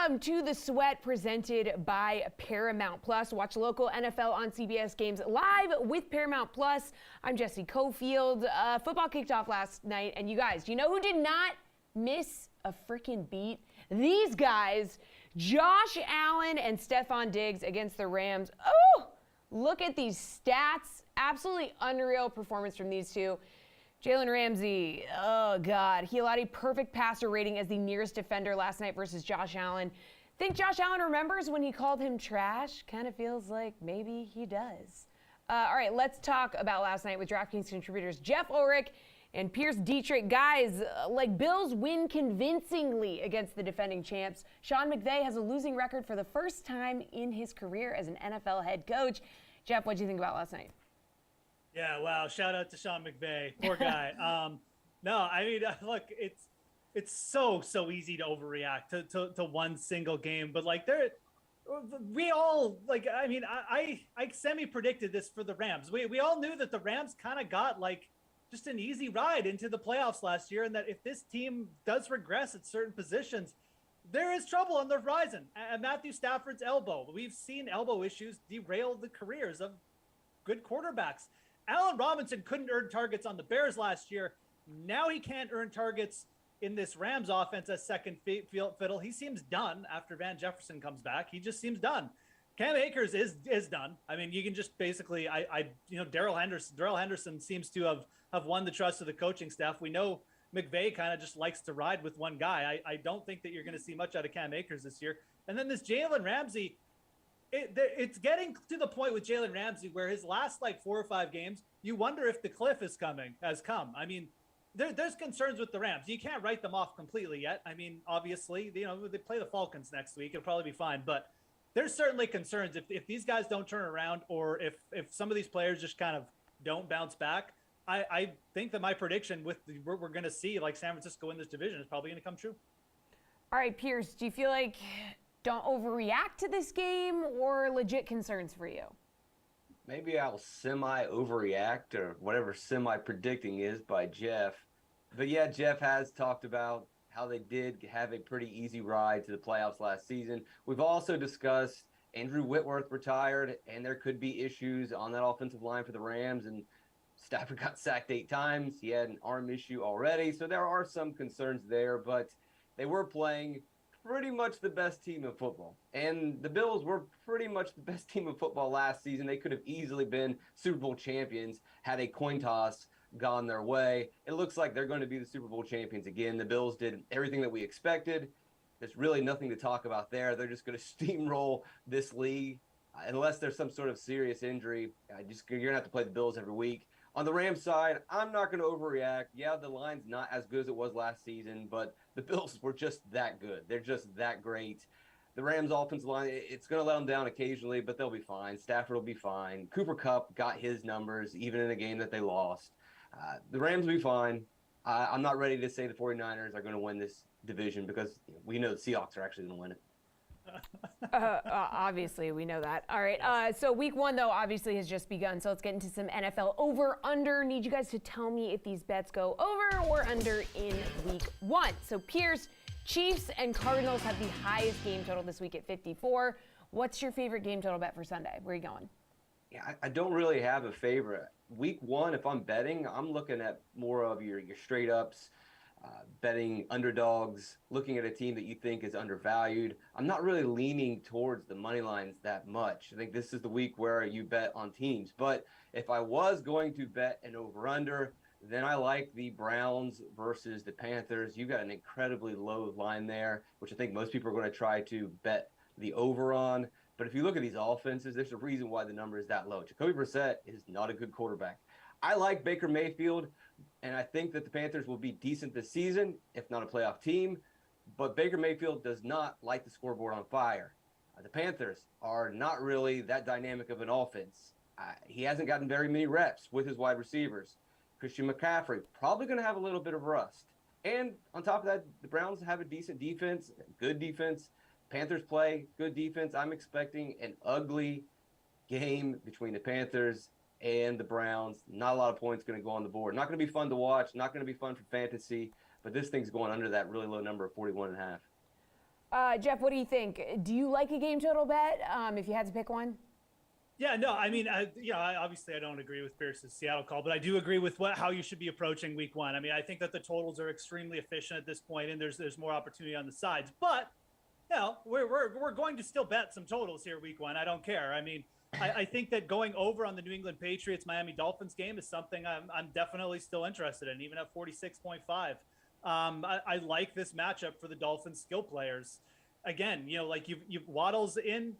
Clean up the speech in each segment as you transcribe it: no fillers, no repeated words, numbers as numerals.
Welcome to The Sweat, presented by Paramount Plus. Watch local NFL on CBS games live with Paramount Plus. I'm Jesse Cofield. Football kicked off last night, and you guys, you know who did not miss a freaking beat? These guys, Josh Allen and Stephon Diggs against the Rams. Oh, look at these stats. Absolutely unreal performance from these two. Jalen Ramsey, oh God, he allowed a perfect passer rating as the nearest defender last night versus Josh Allen. Think Josh Allen remembers when he called him trash? Kind of feels like maybe he does. All right, let's talk about last night with DraftKings contributors Jeff Ulrich and Pierce Dietrich. Guys, like Bills win convincingly against the defending champs. Sean McVay has a losing record for the first time in his career as an NFL head coach. Jeff, what do you think about last night? Yeah, wow. Shout out to Sean McVay. Poor guy. No, I mean, look, it's so easy to overreact to one single game. But, like, we all, like, I mean, I semi-predicted this for the Rams. We all knew that the Rams kind of got, like, just an easy ride into the playoffs last year, and that if this team does regress at certain positions, there is trouble on the horizon. And Matthew Stafford's elbow. We've seen elbow issues derail the careers of good quarterbacks. Allen Robinson couldn't earn targets on the Bears last year. Now he can't earn targets in this Rams offense as second fiddle. He seems done after Van Jefferson comes back. He just seems done. Cam Akers is done. I mean, you can just basically, Darrell Henderson seems to have won the trust of the coaching staff. We know McVay kind of just likes to ride with one guy. I don't think that you're going to see much out of Cam Akers this year. And then this Jalen Ramsey, it's getting to the point with Jalen Ramsey where his last like 4 or 5 games, you wonder if the cliff has come. I mean, there's concerns with the Rams. You can't write them off completely yet. I mean, obviously, they play the Falcons next week. It'll probably be fine. But there's certainly concerns if these guys don't turn around, or if some of these players just kind of don't bounce back. I think that my prediction with we're going to see like San Francisco in this division is probably going to come true. All right, Pierce, do you feel like don't overreact to this game, or legit concerns for you? Maybe I'll semi-overreact, or whatever semi-predicting is by Jeff. But yeah, Jeff has talked about how they did have a pretty easy ride to the playoffs last season. We've also discussed Andrew Whitworth retired, and there could be issues on that offensive line for the Rams, and Stafford got sacked 8 times. He had an arm issue already, so there are some concerns there, but they were playing pretty much the best team in football. And the Bills were pretty much the best team in football last season. They could have easily been Super Bowl champions had a coin toss gone their way. It looks like they're going to be the Super Bowl champions again. The Bills did everything that we expected. There's really nothing to talk about there. They're just going to steamroll this league unless there's some sort of serious injury. You're going to have to play the Bills every week. On the Rams side, I'm not going to overreact. Yeah, the line's not as good as it was last season, but the Bills were just that good. They're just that great. The Rams' offensive line, it's going to let them down occasionally, but they'll be fine. Stafford will be fine. Cooper Kupp got his numbers, even in a game that they lost. The Rams will be fine. I'm not ready to say the 49ers are going to win this division because we know the Seahawks are actually going to win it. Obviously, we know that. All right. So week 1, though, obviously has just begun. So let's get into some NFL over-under. Need you guys to tell me if these bets go over or under in week 1. So Pierce, Chiefs and Cardinals have the highest game total this week at 54. What's your favorite game total bet for Sunday? Where are you going? Yeah, I don't really have a favorite. Week 1, if I'm betting, I'm looking at more of your straight ups. Betting underdogs, looking at a team that you think is undervalued. I'm not really leaning towards the money lines that much. I think this is the week where you bet on teams. But if I was going to bet an over-under, then I like the Browns versus the Panthers. You've got an incredibly low line there, which I think most people are going to try to bet the over on. But if you look at these offenses, there's a reason why the number is that low. Jacoby Brissett is not a good quarterback. I like Baker Mayfield, and I think that the Panthers will be decent this season, if not a playoff team. But Baker Mayfield does not light the scoreboard on fire. The Panthers are not really that dynamic of an offense. He hasn't gotten very many reps with his wide receivers. Christian McCaffrey probably going to have a little bit of rust. And on top of that, the Browns have a decent defense, good defense. Panthers play good defense. I'm expecting an ugly game between the Panthers and the Browns. Not a lot of points going to go on the board. Not going to be fun to watch. Not going to be fun for fantasy. But this thing's going under that really low number of 41.5. Jeff, what do you think? Do you like a game total bet if you had to pick one? Yeah, no, I mean, obviously I don't agree with Pierce's Seattle call, but I do agree with how you should be approaching week one. I mean, I think that the totals are extremely efficient at this point, and there's more opportunity on the sides. But, we're going to still bet some totals here week one. I don't care. I mean, I think that going over on the New England Patriots Miami Dolphins game is something I'm definitely still interested in, even at 46.5. I like this matchup for the Dolphins skill players. Again, like you've Waddle's in,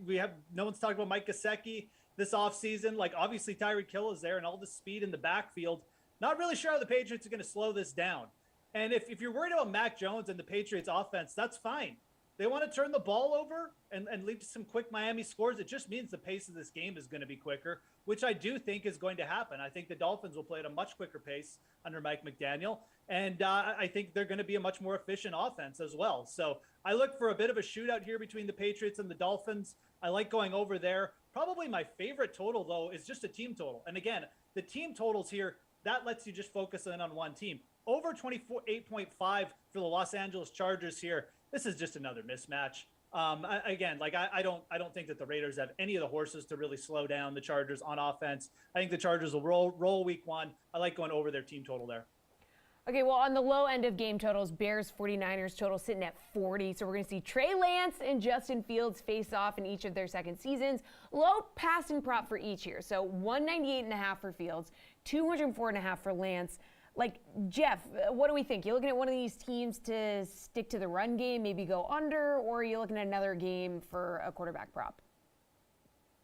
we have no one's talking about Mike Gesicki this offseason. Like obviously Tyreek Hill is there and all the speed in the backfield. Not really sure how the Patriots are going to slow this down. And if you're worried about Mac Jones and the Patriots offense, that's fine. They want to turn the ball over and lead to some quick Miami scores. It just means the pace of this game is going to be quicker, which I do think is going to happen. I think the Dolphins will play at a much quicker pace under Mike McDaniel. And I think they're going to be a much more efficient offense as well. So I look for a bit of a shootout here between the Patriots and the Dolphins. I like going over there. Probably my favorite total, though, is just a team total. And again, the team totals here, that lets you just focus in on one team. Over 8.5 for the Los Angeles Chargers here. This is just another mismatch. I don't think that the Raiders have any of the horses to really slow down the Chargers on offense. I think the Chargers will roll week one. I like going over their team total there. Okay, well, on the low end of game totals, Bears 49ers total sitting at 40. So we're going to see Trey Lance and Justin Fields face off in each of their second seasons. Low passing prop for each here. So 198.5 for Fields, 204.5 for Lance. Like, Jeff, what do we think? You looking at one of these teams to stick to the run game, maybe go under, or are you looking at another game for a quarterback prop?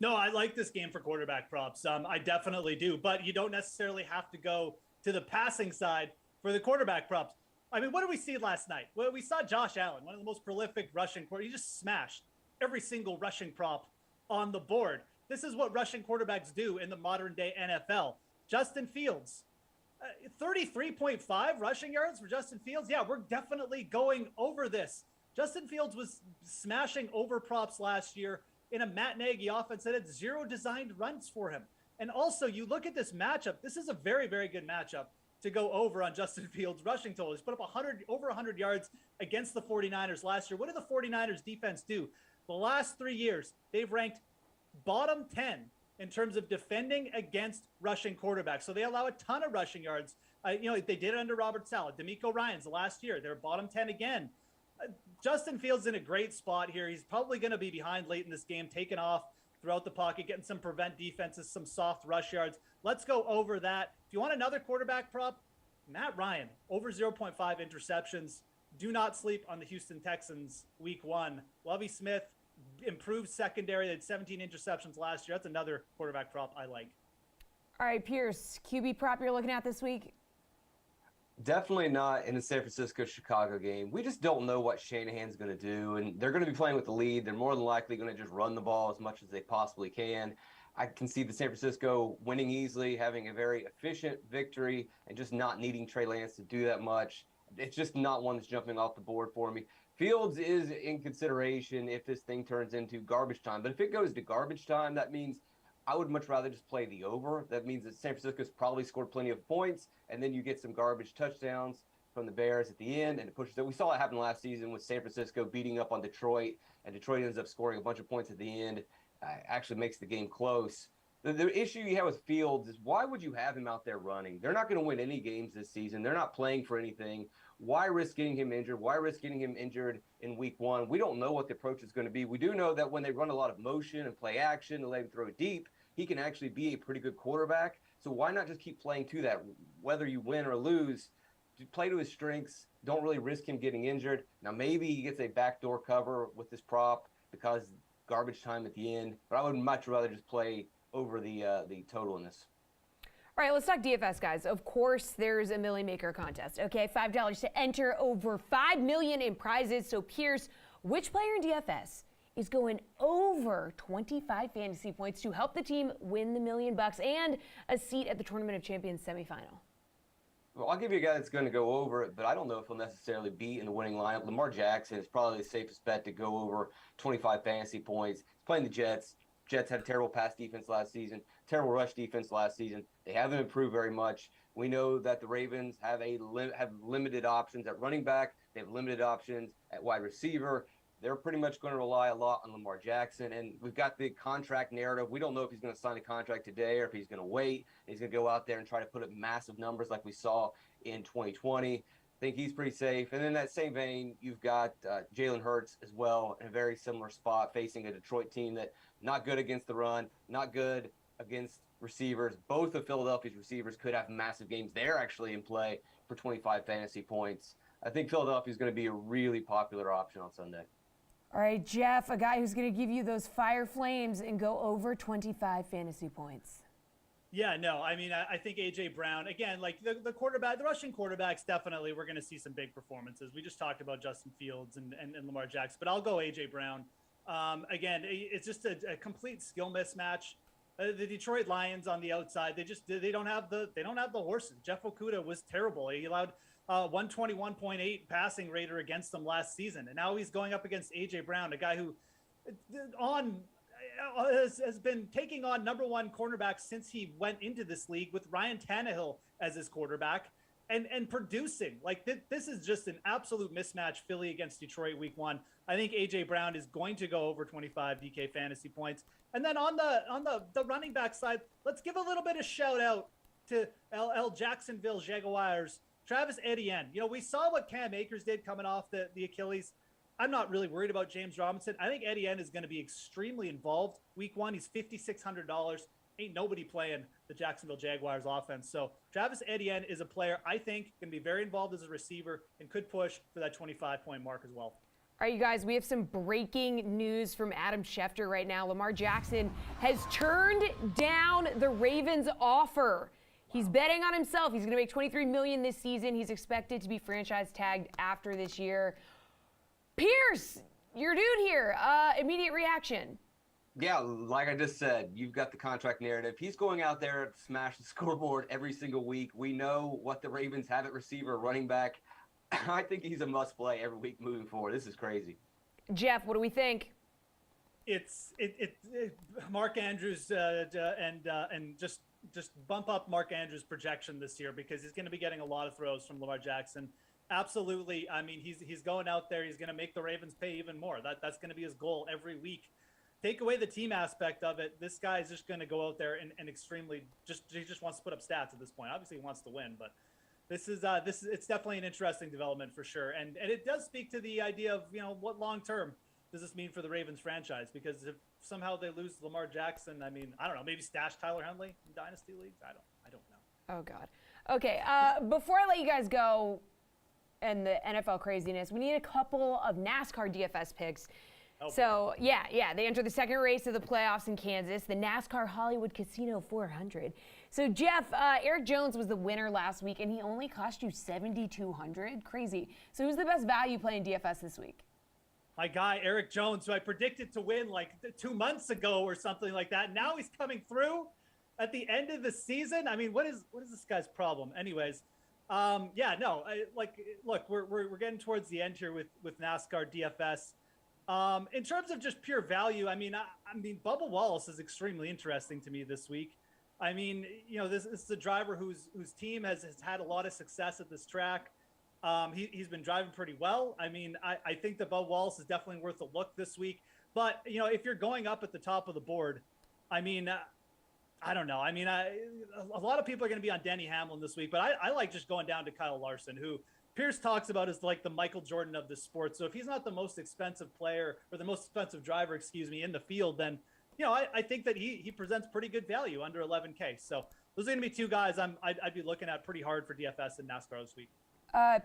No, I like this game for quarterback props. I definitely do, but you don't necessarily have to go to the passing side for the quarterback props. I mean, what did we see last night? Well, we saw Josh Allen, one of the most prolific rushing quarterbacks. He just smashed every single rushing prop on the board. This is what rushing quarterbacks do in the modern day NFL. Justin Fields, 33.5 rushing yards for Justin Fields. Yeah, we're definitely going over this. Justin Fields was smashing over props last year in a Matt Nagy offense that had zero designed runs for him. And also, you look at this matchup. This is a very, very good matchup to go over on Justin Fields' rushing total. He's put up over 100 yards against the 49ers last year. What did the 49ers defense do? The last 3 years, they've ranked bottom 10 in terms of defending against rushing quarterbacks. So they allow a ton of rushing yards. They did it under Robert Saleh. DeMeco Ryans the last year, they're bottom 10 again. Justin Fields in a great spot here. He's probably going to be behind late in this game, taking off throughout the pocket, getting some prevent defenses, some soft rush yards. Let's go over that. If you want another quarterback prop, Matt Ryan, over 0.5 interceptions. Do not sleep on the Houston Texans week one. Lovie Smith, improved secondary. They had 17 interceptions last year. That's another quarterback prop I like. All right, Pierce, QB prop you're looking at this week? Definitely not in the San Francisco-Chicago game. We just don't know what Shanahan's going to do, and they're going to be playing with the lead. They're more than likely going to just run the ball as much as they possibly can. I can see the San Francisco winning easily, having a very efficient victory, and just not needing Trey Lance to do that much. It's just not one that's jumping off the board for me. Fields is in consideration if this thing turns into garbage time. But if it goes to garbage time, that means I would much rather just play the over. That means that San Francisco's probably scored plenty of points, and then you get some garbage touchdowns from the Bears at the end, and it pushes it. We saw it happen last season with San Francisco beating up on Detroit, and Detroit ends up scoring a bunch of points at the end. Actually makes the game close. The issue you have with Fields is why would you have him out there running? They're not going to win any games this season. They're not playing for anything. Why risk getting him injured? Why risk getting him injured in week one? We don't know what the approach is going to be. We do know that when they run a lot of motion and play action and let him throw deep, he can actually be a pretty good quarterback. So why not just keep playing to that? Whether you win or lose, play to his strengths. Don't really risk him getting injured. Now, maybe he gets a backdoor cover with this prop because garbage time at the end. But I would much rather just play over the total in this. All right, let's talk DFS, guys. Of course, there's a Million Maker contest. Okay, $5 to enter, over $5 million in prizes. So, Pierce, which player in DFS is going over 25 fantasy points to help the team win the $1 million and a seat at the Tournament of Champions semifinal? Well, I'll give you a guy that's going to go over it, but I don't know if he'll necessarily be in the winning lineup. Lamar Jackson is probably the safest bet to go over 25 fantasy points. He's playing the Jets. Jets had a terrible pass defense last season, terrible rush defense last season. They haven't improved very much. We know that the Ravens have have limited options at running back. They have limited options at wide receiver. They're pretty much going to rely a lot on Lamar Jackson. And we've got the contract narrative. We don't know if he's going to sign a contract today or if he's going to wait. He's going to go out there and try to put up massive numbers like we saw in 2020. I think he's pretty safe. And in that same vein, you've got Jalen Hurts as well in a very similar spot, facing a Detroit team that not good against the run, not good against receivers. Both of Philadelphia's receivers could have massive games. They're actually in play for 25 fantasy points. I think Philadelphia is going to be a really popular option on Sunday. All right, Jeff, a guy who's going to give you those fire flames and go over 25 fantasy points. Yeah, no, I mean, I think A.J. Brown, again, like the quarterback, the rushing quarterbacks, definitely we're going to see some big performances. We just talked about Justin Fields and Lamar Jackson, but I'll go A.J. Brown. Again, it's just a complete skill mismatch. The Detroit Lions on the outside, they don't have the horses. Jeff Okudah was terrible. He allowed 121.8 passing rater against them last season, and now he's going up against A.J. Brown, a guy who has been taking on number one cornerback since he went into this league with Ryan Tannehill as his quarterback and producing. Like this is just an absolute mismatch, Philly against Detroit week one. I think A.J. Brown is going to go over 25 DK fantasy points. And then on the running back side, let's give a little bit of shout out to Jacksonville Jaguars, Travis Etienne. You know, we saw what Cam Akers did coming off the Achilles. I'm not really worried about James Robinson. I think Etienne is going to be extremely involved. Week one, he's $5,600. Ain't nobody playing the Jacksonville Jaguars offense. So Travis Etienne is a player I think can be very involved as a receiver and could push for that 25-point mark as well. All right, you guys, we have some breaking news from Adam Schefter right now. Lamar Jackson has turned down the Ravens' offer. He's betting on himself. He's going to make $23 million this season. He's expected to be franchise tagged after this year. Pierce, your dude here, immediate reaction. Yeah, like I just said, you've got the contract narrative. He's going out there to smash the scoreboard every single week. We know what the Ravens have at receiver, running back. I think he's a must-play every week moving forward. This is crazy. Jeff, what do we think? It's Mark Andrews and just bump up Mark Andrews' projection this year because he's going to be getting a lot of throws from Lamar Jackson. Absolutely. I mean, he's going out there. He's going to make the Ravens pay even more. That's going to be his goal every week. Take away the team aspect of it. This guy is just going to go out there and extremely he just wants to put up stats at this point. Obviously, he wants to win, but this is it's definitely an interesting development for sure. And it does speak to the idea of, you know, what long term does this mean for the Ravens franchise? Because if somehow they lose Lamar Jackson, I mean, I don't know, maybe stash Tyler Huntley in dynasty leagues. I don't know. Oh God. Okay. Before I let you guys go and the NFL craziness, we need a couple of NASCAR DFS picks. Oh, so yeah, they enter the second race of the playoffs in Kansas, the NASCAR Hollywood Casino 400. So Jeff, Eric Jones was the winner last week, and he only cost you $7,200. Crazy. So who's the best value play in DFS this week? My guy Eric Jones, who I predicted to win like 2 months ago or something like that. Now he's coming through at the end of the season. I mean, what is this guy's problem? Anyways, look, we're getting towards the end here with NASCAR DFS. In terms of just pure value, I mean, Bubba Wallace is extremely interesting to me this week. I mean, you know, this is a driver whose team has had a lot of success at this track. He's been driving pretty well. I mean, I think that Bubba Wallace is definitely worth a look this week. But, you know, if you're going up at the top of the board, I mean, I don't know. I mean, a lot of people are going to be on Denny Hamlin this week, but I like just going down to Kyle Larson, who Pierce talks about as like the Michael Jordan of the sport. So if he's not the most expensive player or the most expensive driver, in the field, then, you know, I think that he presents pretty good value under 11K. So those are going to be two guys I'd be looking at pretty hard for DFS and NASCAR this week.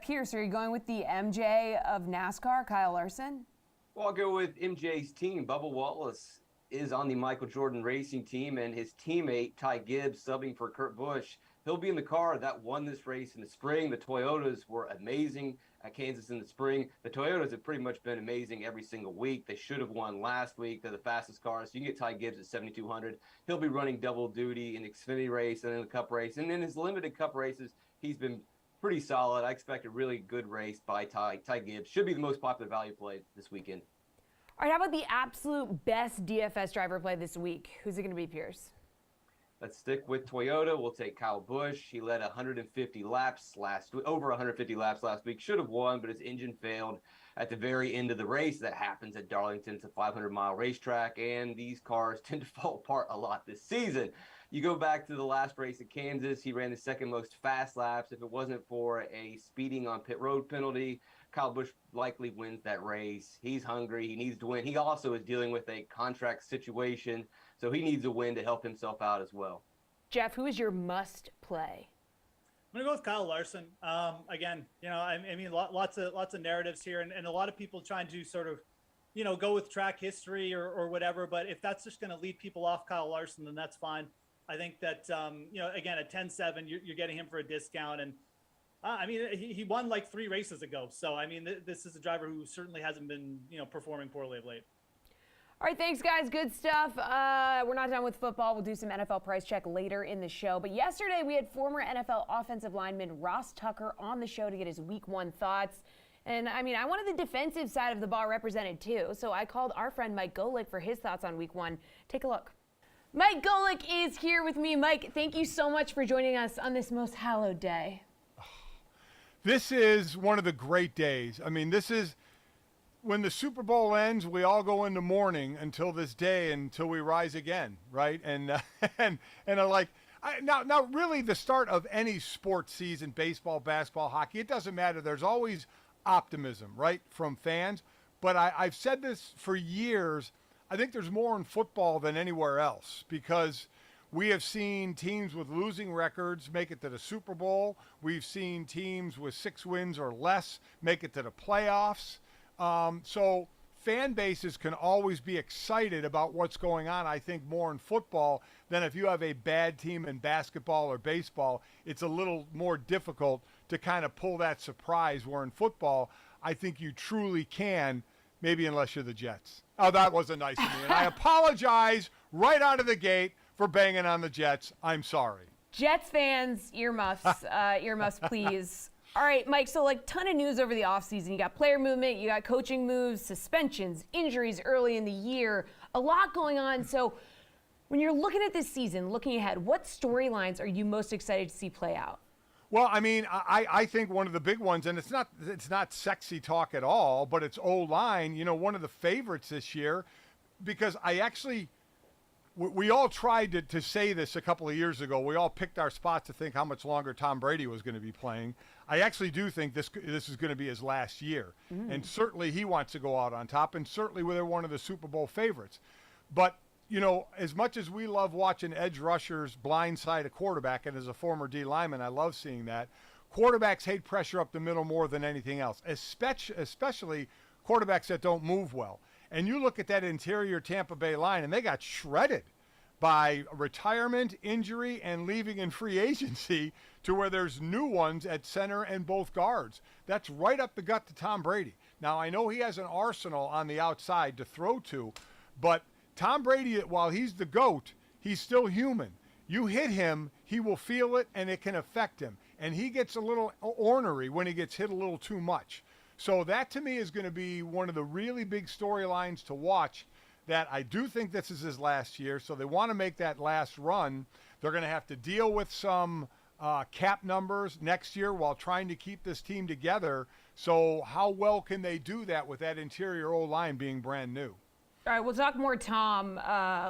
Pierce, are you going with the MJ of NASCAR, Kyle Larson? Well, I'll go with MJ's team. Bubba Wallace is on the Michael Jordan racing team, and his teammate, Ty Gibbs, subbing for Kurt Busch. He'll be in the car that won this race in the spring. The Toyotas were amazing at Kansas in the spring. The Toyotas have pretty much been amazing every single week. They should have won last week. They're the fastest cars. So you can get Ty Gibbs at 7,200. He'll be running double duty in the Xfinity race and in the Cup race. And in his limited Cup races, he's been pretty solid. I expect a really good race by Ty Gibbs. Should be the most popular value play this weekend. All right, how about the absolute best DFS driver play this week? Who's it going to be, Pierce? Let's stick with Toyota. We'll take Kyle Busch. He led 150 laps over 150 laps last week. Should have won, but his engine failed at the very end of the race. That happens at Darlington. It's a 500-mile racetrack, and these cars tend to fall apart a lot this season. You go back to the last race at Kansas, he ran the second most fast laps. If it wasn't for a speeding on pit road penalty, Kyle Busch likely wins that race. He's hungry. He needs to win. He also is dealing with a contract situation, so he needs a win to help himself out as well. Jeff, who is your must play? I'm gonna go with Kyle Larson. Again, I mean, lots of narratives here, and a lot of people trying to sort of, go with track history or whatever. But if that's just gonna lead people off Kyle Larson, then that's fine. I think that again, at 10-7, you're getting him for a discount, and I mean, he won like 3 races ago. So I mean, this is a driver who certainly hasn't been performing poorly of late. All right, thanks, guys. Good stuff. We're not done with football. We'll do some NFL price check later in the show. But yesterday, we had former NFL offensive lineman Ross Tucker on the show to get his Week 1 thoughts. And, I mean, I wanted the defensive side of the ball represented, too. So I called our friend Mike Golick for his thoughts on Week 1. Take a look. Mike Golick is here with me. Mike, thank you so much for joining us on this most hallowed day. This is one of the great days. I mean, this is... When the Super Bowl ends, we all go into mourning until this day, until we rise again, right? And are like, now really the start of any sports season, baseball, basketball, hockey, it doesn't matter. There's always optimism, right, from fans. But I've said this for years. I think there's more in football than anywhere else because we have seen teams with losing records make it to the Super Bowl. We've seen teams with 6 wins or less make it to the playoffs. So fan bases can always be excited about what's going on, I think, more in football than if you have a bad team in basketball or baseball. It's a little more difficult to kind of pull that surprise, where in football, I think you truly can, maybe unless you're the Jets. Oh, that wasn't nice of me. And I apologize right out of the gate for banging on the Jets. I'm sorry. Jets fans, earmuffs, earmuffs, please. All right, Mike, so like ton of news over the offseason. You got player movement, you got coaching moves, suspensions, injuries early in the year, a lot going on. So when you're looking at this season, looking ahead, what storylines are you most excited to see play out? Well, I mean, I think one of the big ones, and it's not sexy talk at all, but it's O-line, one of the favorites this year, because we all tried to say this a couple of years ago. We all picked our spots to think how much longer Tom Brady was going to be playing. I actually do think this is going to be his last year. And certainly he wants to go out on top, and certainly they're one of the Super Bowl favorites. But, as much as we love watching edge rushers blindside a quarterback, and as a former D lineman, I love seeing that, quarterbacks hate pressure up the middle more than anything else, especially quarterbacks that don't move well. And you look at that interior Tampa Bay line, and they got shredded by retirement, injury, and leaving in free agency to where there's new ones at center and both guards. That's right up the gut to Tom Brady. Now, I know he has an arsenal on the outside to throw to, but Tom Brady, while he's the GOAT, he's still human. You hit him, he will feel it, and it can affect him. And he gets a little ornery when he gets hit a little too much. So that, to me, is going to be one of the really big storylines to watch, that I do think this is his last year, so they want to make that last run. They're going to have to deal with some cap numbers next year while trying to keep this team together. So how well can they do that with that interior O-line being brand new? All right, we'll talk more Tom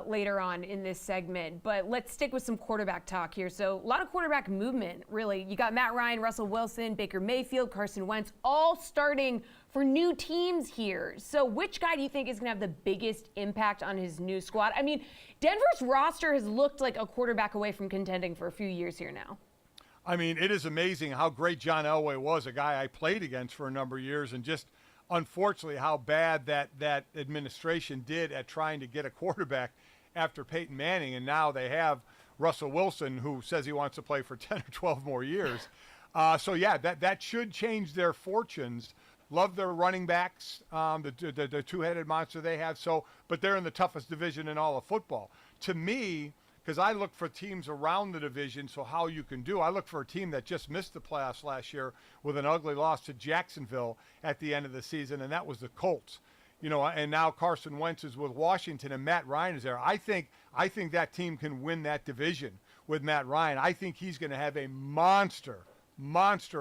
later on in this segment, but let's stick with some quarterback talk here. So a lot of quarterback movement, really. You got Matt Ryan, Russell Wilson, Baker Mayfield, Carson Wentz, all starting for new teams here. So which guy do you think is going to have the biggest impact on his new squad? I mean, Denver's roster has looked like a quarterback away from contending for a few years here now. I mean, it is amazing how great John Elway was, a guy I played against for a number of years, and just unfortunately how bad that administration did at trying to get a quarterback after Peyton Manning. And now they have Russell Wilson, who says he wants to play for 10 or 12 more years. So, yeah, that should change their fortunes. Love their running backs, the two-headed monster they have. But they're in the toughest division in all of football. To me, because I look for teams around the division, so how you can do. I look for a team that just missed the playoffs last year with an ugly loss to Jacksonville at the end of the season, and that was the Colts. and now Carson Wentz is with Washington and Matt Ryan is there. I think that team can win that division with Matt Ryan. I think he's going to have a monster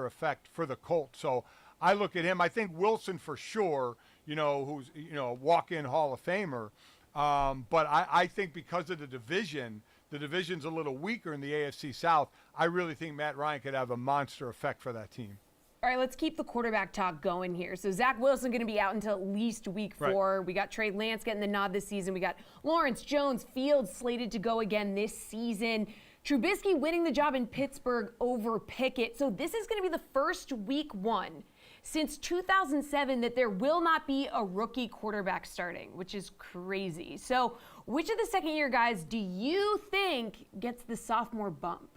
effect for the Colts. So I look at him. I think Wilson for sure, who's, a walk-in Hall of Famer. But I think because of the division's a little weaker in the AFC South, I really think Matt Ryan could have a monster effect for that team. All right, let's keep the quarterback talk going here. So Zach Wilson going to be out until at least week 4. Right. We got Trey Lance getting the nod this season. We got Lawrence Jones, Fields slated to go again this season. Trubisky winning the job in Pittsburgh over Pickett. So this is going to be the first week 1 since 2007 that there will not be a rookie quarterback starting, which is crazy. So which of the second-year guys do you think gets the sophomore bump?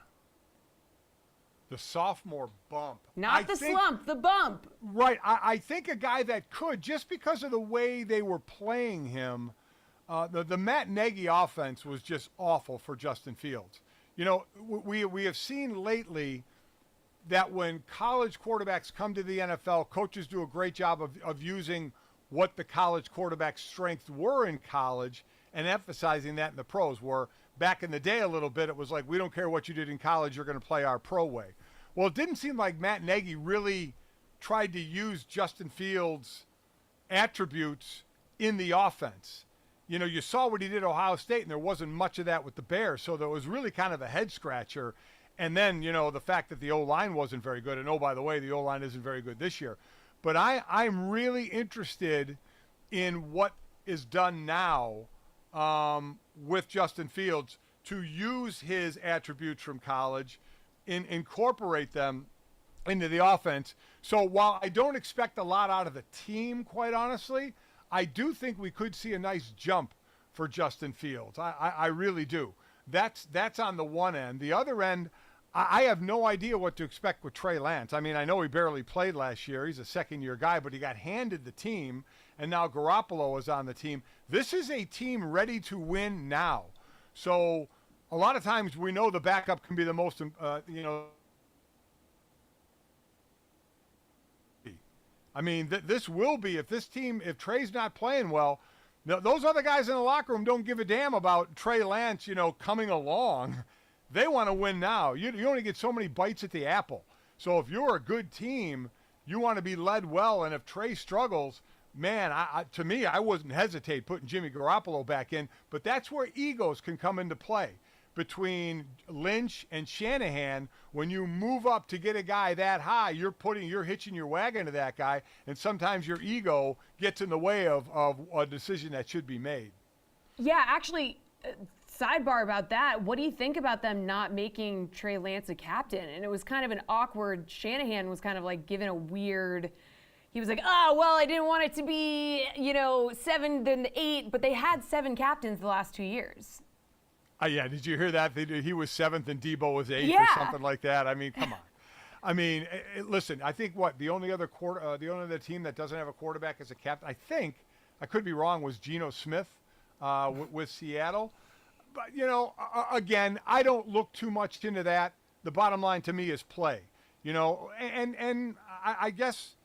The sophomore bump. Not the slump, the bump. Right. I think a guy that could, just because of the way they were playing him, the Matt Nagy offense was just awful for Justin Fields. We have seen lately that when college quarterbacks come to the NFL, coaches do a great job of using what the college quarterback's strengths were in college and emphasizing that in the pros, where back in the day a little bit, it was like, we don't care what you did in college, you're going to play our pro way. Well, it didn't seem like Matt Nagy really tried to use Justin Fields' attributes in the offense. You saw what he did at Ohio State, and there wasn't much of that with the Bears, so there was really kind of a head-scratcher. And then, the fact that the O-line wasn't very good, and oh, by the way, the O-line isn't very good this year. But I'm really interested in what is done now with Justin Fields to use his attributes from college and incorporate them into the offense. So while I don't expect a lot out of the team, quite honestly, I do think we could see a nice jump for Justin Fields. I really do. That's on the one end. The other end, I have no idea what to expect with Trey Lance. I mean, I know he barely played last year. He's a second-year guy, but he got handed the team, and now Garoppolo is on the team. This is a team ready to win now. So a lot of times we know the backup can be the most, I mean, this will be, if Trey's not playing well, those other guys in the locker room don't give a damn about Trey Lance, coming along. They want to win now. You only get so many bites at the apple. So if you're a good team, you want to be led well. And if Trey struggles, man, to me, I wouldn't hesitate putting Jimmy Garoppolo back in. But that's where egos can come into play between Lynch and Shanahan. When you move up to get a guy that high, you're hitching your wagon to that guy, and sometimes your ego gets in the way of a decision that should be made. Yeah, actually, sidebar about that. What do you think about them not making Trey Lance a captain? And it was kind of an awkward. Shanahan was kind of like given a weird. He was like, oh, well, I didn't want it to be 7 then 8, but they had 7 captains the last 2 years. Yeah, did you hear that? He was 7th and Debo was 8th or something like that. I mean, come on. I mean, listen, I think the only other team that doesn't have a quarterback as a captain, I think, I could be wrong, was Geno Smith with Seattle. But, again, I don't look too much into that. The bottom line to me is play, and I guess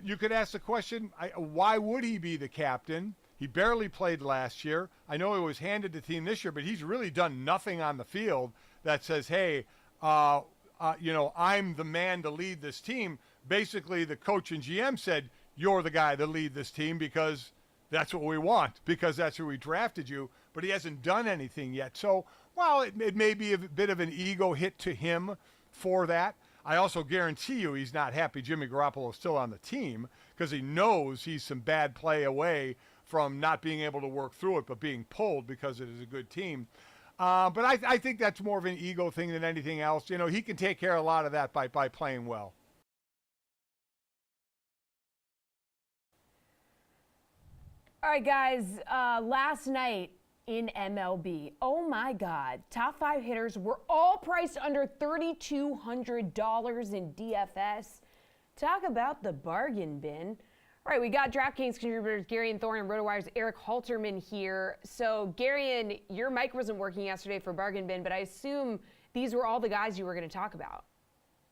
you could ask the question, why would he be the captain? He barely played last year. I know he was handed the team this year, but he's really done nothing on the field that says, hey, I'm the man to lead this team. Basically, the coach and GM said, you're the guy to lead this team because that's what we want, because that's who we drafted you. But he hasn't done anything yet. So, while it may be a bit of an ego hit to him for that, I also guarantee you he's not happy Jimmy Garoppolo is still on the team, because he knows he's some bad play away from not being able to work through it, but being pulled because it is a good team. But I think that's more of an ego thing than anything else. He can take care of a lot of that by playing well. All right, guys, last night in MLB, oh my God, top 5 hitters were all priced under $3,200 in DFS. Talk about the bargain bin. All right, we got DraftKings contributors Gary and Thorne and RotoWire's Eric Halterman here. So, Gary, your mic wasn't working yesterday for Bargain Bin, but I assume these were all the guys you were going to talk about.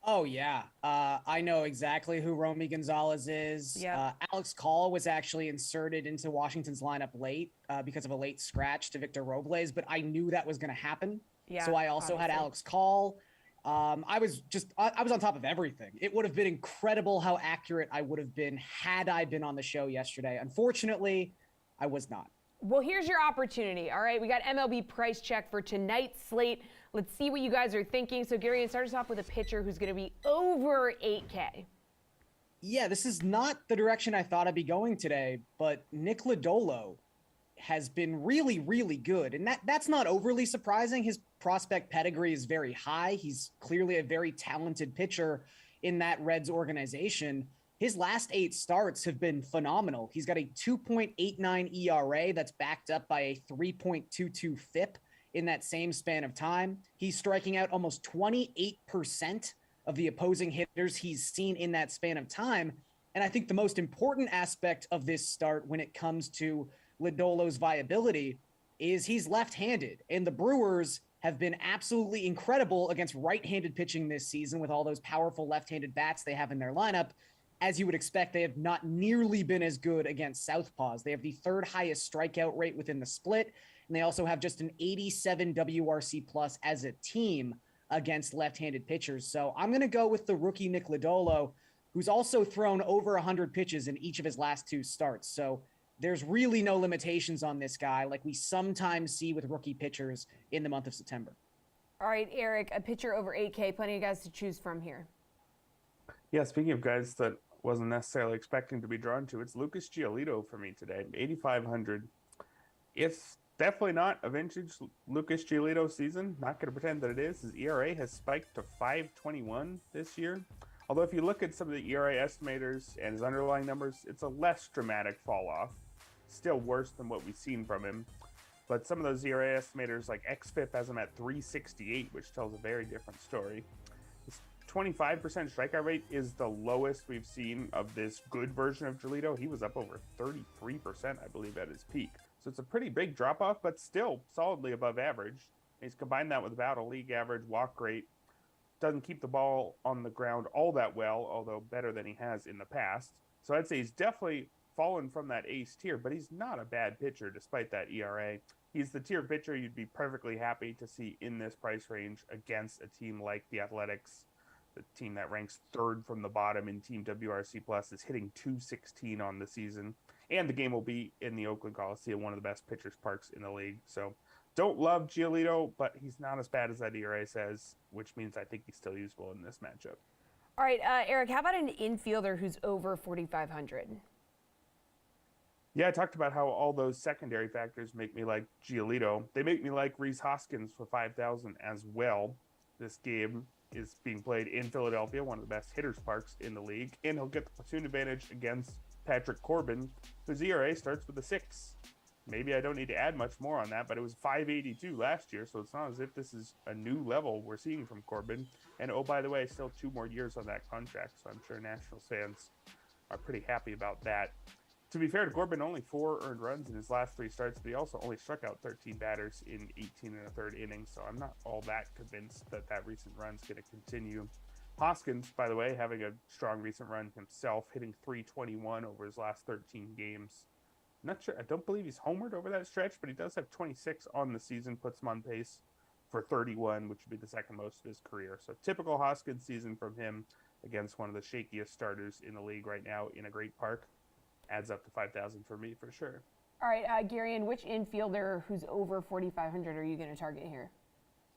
Oh, yeah. I know exactly who Romy Gonzalez is. Yep. Alex Call was actually inserted into Washington's lineup late because of a late scratch to Victor Robles, but I knew that was going to happen. Yeah, So I also had obviously. Alex Call. I was on top of everything. It would have been incredible how accurate I would have been had I been on the show yesterday. Unfortunately, I was not. Well, here's your opportunity. All right, we got MLB Price Check for tonight's slate. Let's see what you guys are thinking. So, Gary, start us off with a pitcher who's going to be over 8K. Yeah, this is not the direction I thought I'd be going today, but Nick Ledolo has been really, really good. And that's not overly surprising. His prospect pedigree is very high. He's clearly a very talented pitcher in that Reds organization. His last 8 starts have been phenomenal. He's got a 2.89 ERA that's backed up by a 3.22 FIP in that same span of time. He's striking out almost 28% of the opposing hitters he's seen in that span of time. And I think the most important aspect of this start when it comes to Ledolo's viability is he's left-handed. And the Brewers have been absolutely incredible against right-handed pitching this season with all those powerful left-handed bats they have in their lineup. As you would expect, they have not nearly been as good against southpaws. They have the 3rd highest strikeout rate within the split, and they also have just an 87 WRC plus as a team against left-handed pitchers. So I'm going to go with the rookie Nick Ledolo, who's also thrown over 100 pitches in each of his last 2 starts. So there's really no limitations on this guy like we sometimes see with rookie pitchers in the month of September. All right, Eric, a pitcher over 8K. Plenty of guys to choose from here. Yeah, speaking of guys that wasn't necessarily expecting to be drawn to, it's Lucas Giolito for me today, 8,500. It's definitely not a vintage Lucas Giolito season. Not going to pretend that it is. His ERA has spiked to 5.21 this year. Although if you look at some of the ERA estimators and his underlying numbers, it's a less dramatic fall off. Still worse than what we've seen from him. But some of those ERA estimators like XFIP has him at 368, which tells a very different story. 25% strikeout rate is the lowest we've seen of this good version of Giolito. He was up over 33%, I believe, at his peak. So it's a pretty big drop-off, but still solidly above average. He's combined that with about a league average walk rate. Doesn't keep the ball on the ground all that well, although better than he has in the past. So I'd say he's definitely fallen from that ace tier, but he's not a bad pitcher despite that ERA. He's the tier pitcher you'd be perfectly happy to see in this price range against a team like the Athletics. The team that ranks 3rd from the bottom in Team WRC Plus is hitting 216 on the season. And the game will be in the Oakland Coliseum, one of the best pitchers parks in the league. So don't love Giolito, but he's not as bad as that ERA says, which means I think he's still usable in this matchup. All right, Eric, how about an infielder who's over 4,500? Yeah, I talked about how all those secondary factors make me like Giolito. They make me like Rhys Hoskins for 5,000 as well. This game is being played in Philadelphia, one of the best hitters parks in the league, and he'll get the platoon advantage against Patrick Corbin, whose ERA starts with a 6. Maybe I don't need to add much more on that, but it was 582 last year, so it's not as if this is a new level we're seeing from Corbin. And oh, by the way, still 2 more years on that contract, so I'm sure Nationals fans are pretty happy about that. To be fair to Corbin, only 4 earned runs in his last 3 starts, but he also only struck out 13 batters in 18 1/3 innings, so I'm not all that convinced that that recent run's going to continue. Hoskins, by the way, having a strong recent run himself, hitting 321 over his last 13 games. Not sure, I don't believe he's homered over that stretch, but he does have 26 on the season, puts him on pace for 31, which would be the second most of his career. So typical Hoskins season from him against one of the shakiest starters in the league right now in a great park. Adds up to 5,000 for me for sure. All right, Gary, and which infielder who's over 4,500 are you going to target here?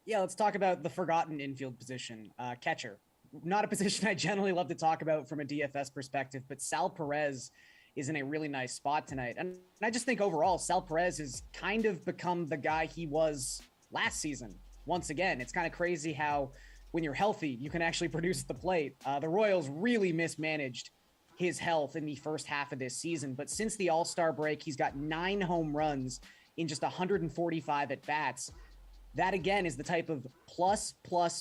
Yeah, let's talk about the forgotten infield position, catcher. Not a position I generally love to talk about from a DFS perspective, but Sal Perez is in a really nice spot tonight. And I just think overall, Sal Perez has kind of become the guy he was last season. Once again, it's kind of crazy how when you're healthy, you can actually produce at the plate. The Royals really mismanaged his health in the first half of this season. But since the All-Star break, he's got 9 home runs in just 145 at-bats. That, again, is the type of plus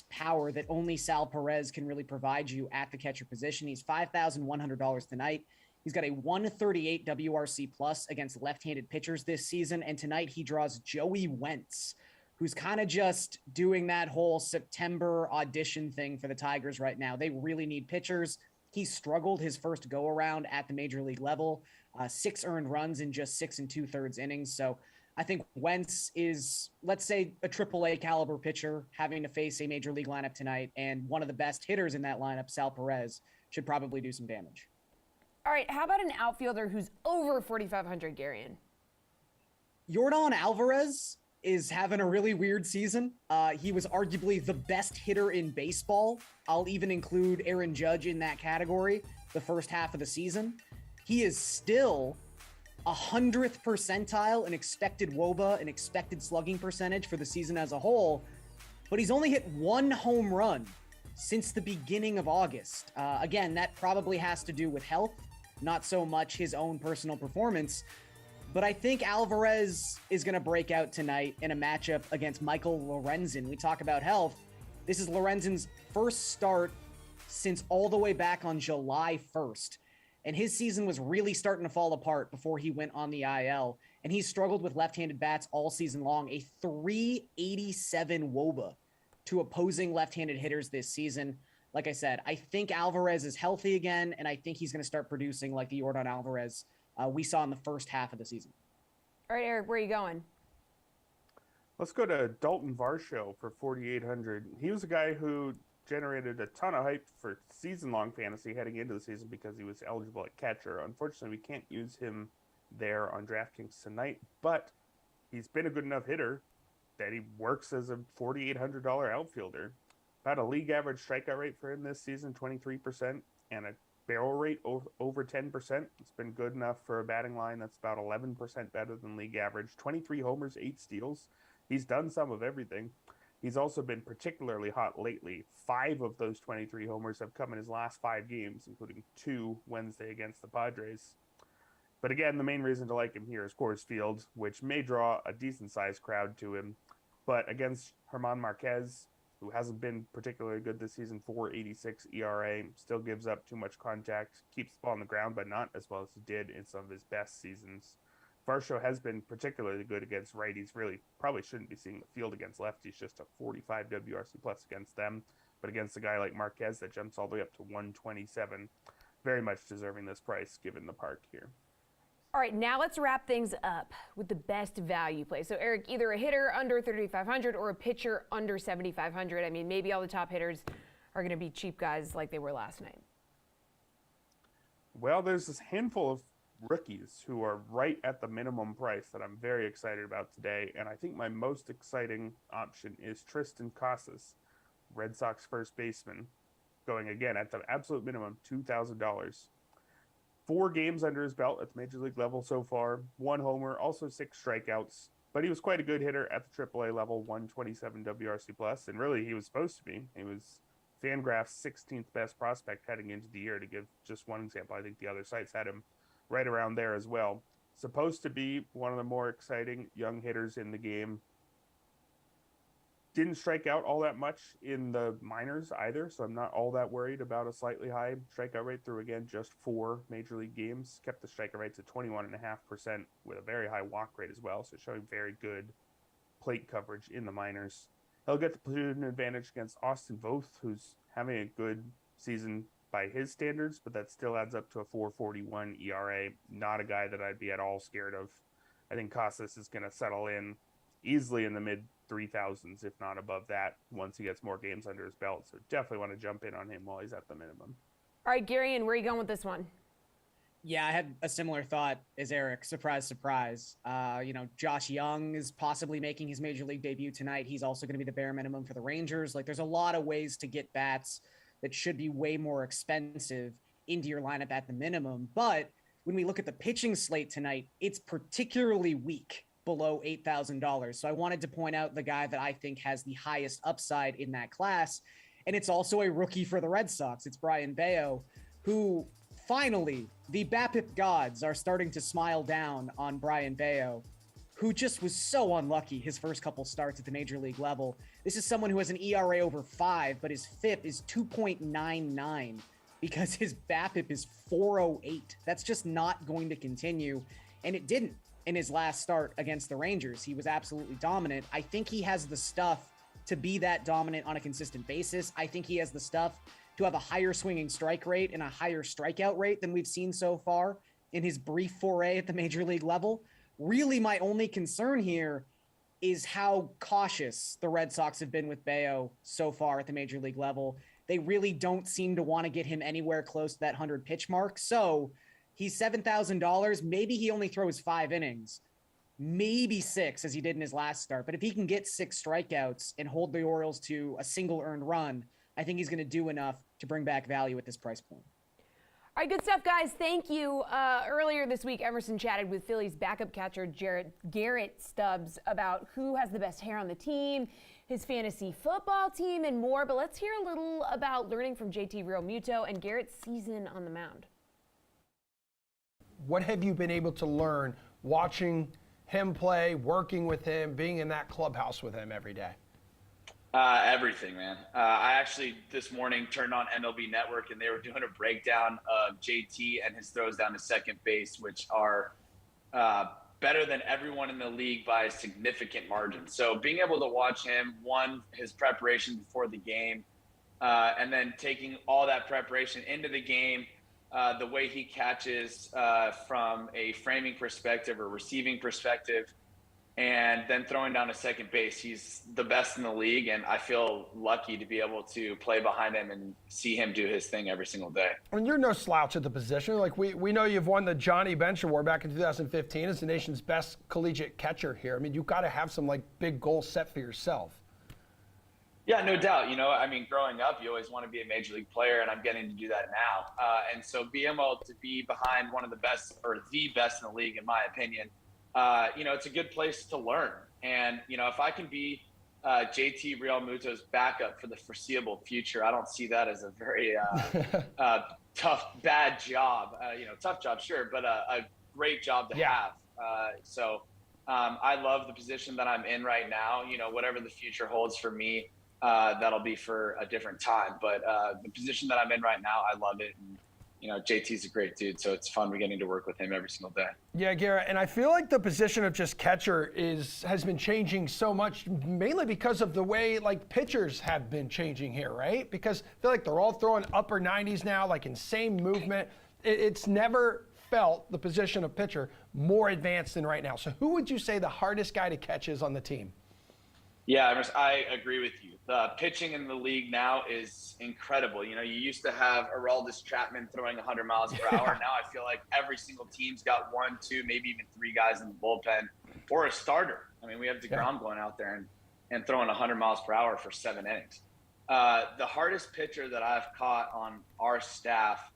power that only Sal Perez can really provide you at the catcher position. He's $5,100 tonight. He's got a 138 WRC plus against left-handed pitchers this season. And tonight he draws Joey Wentz, who's kind of just doing that whole September audition thing for the Tigers right now. They really need pitchers. He struggled his first go around at the major league level, 6 earned runs in just 6 2/3 innings. So I think Wentz is, let's say, a AAA caliber pitcher having to face a major league lineup tonight, and one of the best hitters in that lineup, Sal Perez, should probably do some damage. All right, how about an outfielder who's over 4,500, Garion? Yordan Alvarez is having a really weird season. He was arguably the best hitter in baseball. I'll even include Aaron Judge in that category the first half of the season. He is still 100th percentile in expected WOBA and expected slugging percentage for the season as a whole, but he's only hit 1 home run since the beginning of August. Again, that probably has to do with health, not so much his own personal performance. But I think Alvarez is going to break out tonight in a matchup against Michael Lorenzen. We talk about health. This is Lorenzen's first start since all the way back on July 1st. And his season was really starting to fall apart before he went on the IL. And he struggled with left-handed bats all season long, a 387 WOBA to opposing left-handed hitters this season. Like I said, I think Alvarez is healthy again, and I think he's going to start producing like the Yordan Alvarez we saw in the first half of the season. All right, Eric, where are you going? Let's go to Dalton Varsho for 4,800. He was a guy who generated a ton of hype for season-long fantasy heading into the season because he was eligible at catcher. Unfortunately, we can't use him there on DraftKings tonight, but he's been a good enough hitter that he works as a $4,800 outfielder. About a league average strikeout rate for him this season, 23%, and a barrel rate over 10%. It's been good enough for a batting line that's about 11% better than league average. 23 homers, 8 steals. He's done some of everything. He's also been particularly hot lately. 5 of those 23 homers have come in his last 5 games, including 2 Wednesday against the Padres. But again, the main reason to like him here is Coors Field, which may draw a decent-sized crowd to him. But against German Marquez, who hasn't been particularly good this season, 4.86 ERA, still gives up too much contact, keeps the ball on the ground, but not as well as he did in some of his best seasons. Varsho has been particularly good against righties. Really, probably shouldn't be seeing the field against lefties, just a 45 WRC plus against them. But against a guy like Marquez that jumps all the way up to 127, very much deserving this price given the park here. All right, now let's wrap things up with the best value play. So, Eric, either a hitter under 3,500 or a pitcher under 7,500. I mean, maybe all the top hitters are going to be cheap guys like they were last night. Well, there's this handful of rookies who are right at the minimum price that I'm very excited about today. And I think my most exciting option is Tristan Casas, Red Sox first baseman, going again at the absolute minimum, $2,000. 4 games under his belt at the major league level so far, 1 homer, also 6 strikeouts. But he was quite a good hitter at the AAA level, 127 WRC plus, and really he was supposed to be. He was Fangraph's 16th best prospect heading into the year, to give just one example. I think the other sites had him right around there as well. Supposed to be one of the more exciting young hitters in the game. Didn't strike out all that much in the minors either, so I'm not all that worried about a slightly high strikeout rate through, again, just 4 major league games. Kept the strikeout rates at 21.5% with a very high walk rate as well, so showing very good plate coverage in the minors. He'll get the platoon advantage against Austin Voth, who's having a good season by his standards, but that still adds up to a 4.41 ERA. Not a guy that I'd be at all scared of. I think Casas is going to settle in easily in the mid 3,000s, if not above that, once he gets more games under his belt. So definitely want to jump in on him while he's at the minimum. All right, Garion, where are you going with this one? Yeah, I had a similar thought as Eric. Surprise, surprise. Josh Young is possibly making his major league debut tonight. He's also going to be the bare minimum for the Rangers. Like, there's a lot of ways to get bats that should be way more expensive into your lineup at the minimum. But when we look at the pitching slate tonight, it's particularly weak below $8,000. So I wanted to point out the guy that I think has the highest upside in that class. And it's also a rookie for the Red Sox. It's Brayan Baio, who finally, the BABIP gods are starting to smile down on Brayan Baio, who just was so unlucky his first couple starts at the major league level. This is someone who has an ERA over 5, but his FIP is 2.99 because his BABIP is 408. That's just not going to continue. And it didn't. in his last start against the Rangers. He was absolutely dominant. I think he has the stuff to be that dominant on a consistent basis. I think he has the stuff to have a higher swinging strike rate and a higher strikeout rate than we've seen so far in his brief foray at the major league level. Really, my only concern here is how cautious the Red Sox have been with Baio so far at the major league level. They really don't seem to want to get him anywhere close to that 100 pitch mark. So he's $7,000. Maybe he only throws 5 innings, maybe 6 as he did in his last start. But if he can get 6 strikeouts and hold the Orioles to a single earned run, I think he's going to do enough to bring back value at this price point. All right, good stuff, guys. Thank you. Earlier this week, Emerson chatted with Phillies backup catcher Garrett Stubbs about who has the best hair on the team, his fantasy football team, and more. But let's hear a little about learning from JT Realmuto and Garrett's season on the mound. What have you been able to learn watching him play, working with him, being in that clubhouse with him every day? Everything, man. I actually this morning turned on MLB Network and they were doing a breakdown of JT and his throws down to second base, which are better than everyone in the league by a significant margin. So being able to watch him, his preparation before the game, and then taking all that preparation into the game, the way he catches from a framing perspective or receiving perspective, and then throwing down to second base. He's the best in the league, and I feel lucky to be able to play behind him and see him do his thing every single day. And you're no slouch at the position. Like we know you've won the Johnny Bench Award back in 2015 as the nation's best collegiate catcher here. I mean, you've got to have some like big goals set for yourself. Yeah, no doubt. You know, I mean, growing up, you always want to be a major league player, and I'm getting to do that now. And so being able to be behind one of the best, or the best in the league, in my opinion, you know, it's a good place to learn. And, you know, if I can be JT Realmuto's backup for the foreseeable future, I don't see that as a very bad job. You know, tough job, sure, but a great job to have. So I love the position that I'm in right now. You know, whatever the future holds for me, that'll be for a different time. But the position that I'm in right now, I love it. And, you know, JT's a great dude, so it's fun getting to work with him every single day. Yeah, Garrett, and I feel like the position of just catcher has been changing so much, mainly because of the way like pitchers have been changing here, right? Because I feel like they're all throwing upper 90s now, like insane movement. It's never felt the position of pitcher more advanced than right now. So who would you say the hardest guy to catch is on the team? Yeah, I agree with you. The pitching in the league now is incredible. You know, you used to have Aroldis Chapman throwing 100 miles per hour. Now I feel like every single team's got 1, 2, maybe even 3 guys in the bullpen or a starter. I mean, we have DeGrom going out there and throwing 100 miles per hour for 7 innings. The hardest pitcher that I've caught on our staff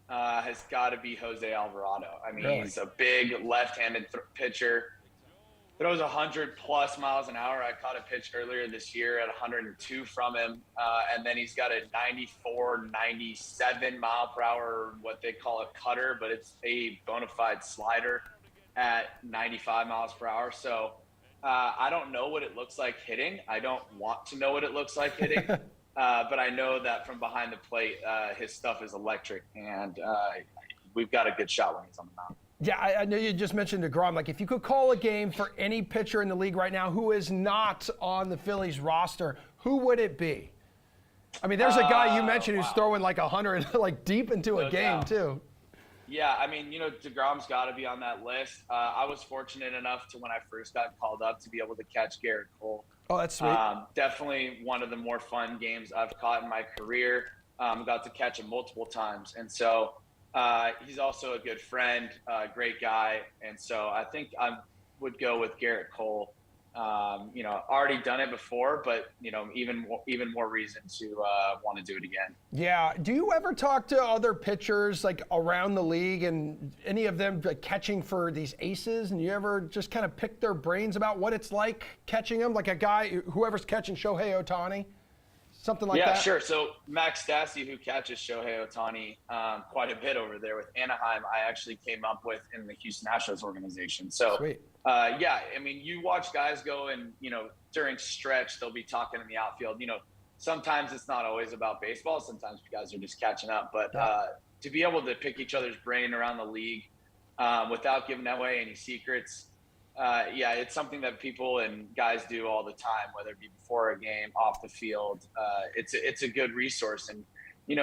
has got to be Jose Alvarado. I mean, He's a big left-handed pitcher. Throws 100+ miles an hour. I caught a pitch earlier this year at 102 from him. And then he's got a 94, 97 mile per hour, what they call a cutter, but it's a bona fide slider at 95 miles per hour. So I don't know what it looks like hitting. I don't want to know what it looks like hitting. But I know that from behind the plate, his stuff is electric. And we've got a good shot when he's on the mound. Yeah, I know you just mentioned DeGrom. Like, if you could call a game for any pitcher in the league right now who is not on the Phillies roster, who would it be? I mean, there's a guy you mentioned who's throwing like 100, like deep into a game too. Yeah, I mean, you know, DeGrom's got to be on that list. I was fortunate enough to, when I first got called up, to be able to catch Garrett Cole. Oh, that's sweet. Definitely one of the more fun games I've caught in my career. Got to catch him multiple times. And so he's also a good friend, great guy. And so I think I would go with Garrett Cole. You know, already done it before, but, you know, even more reason to want to do it again. Yeah. Do you ever talk to other pitchers like around the league and any of them like, catching for these aces? And you ever just kind of pick their brains about what it's like catching them? Like a guy, whoever's catching Shohei Ohtani? Something like that? Yeah, sure. So Max Stassi, who catches Shohei Ohtani quite a bit over there with Anaheim, I actually came up with in the Houston Astros organization. So, yeah, I mean, you watch guys go and, you know, during stretch, they'll be talking in the outfield. You know, sometimes it's not always about baseball. Sometimes you guys are just catching up. But to be able to pick each other's brain around the league without giving away any secrets. Yeah, it's something that people and guys do all the time, whether it be before a game, off the field. It's a good resource, and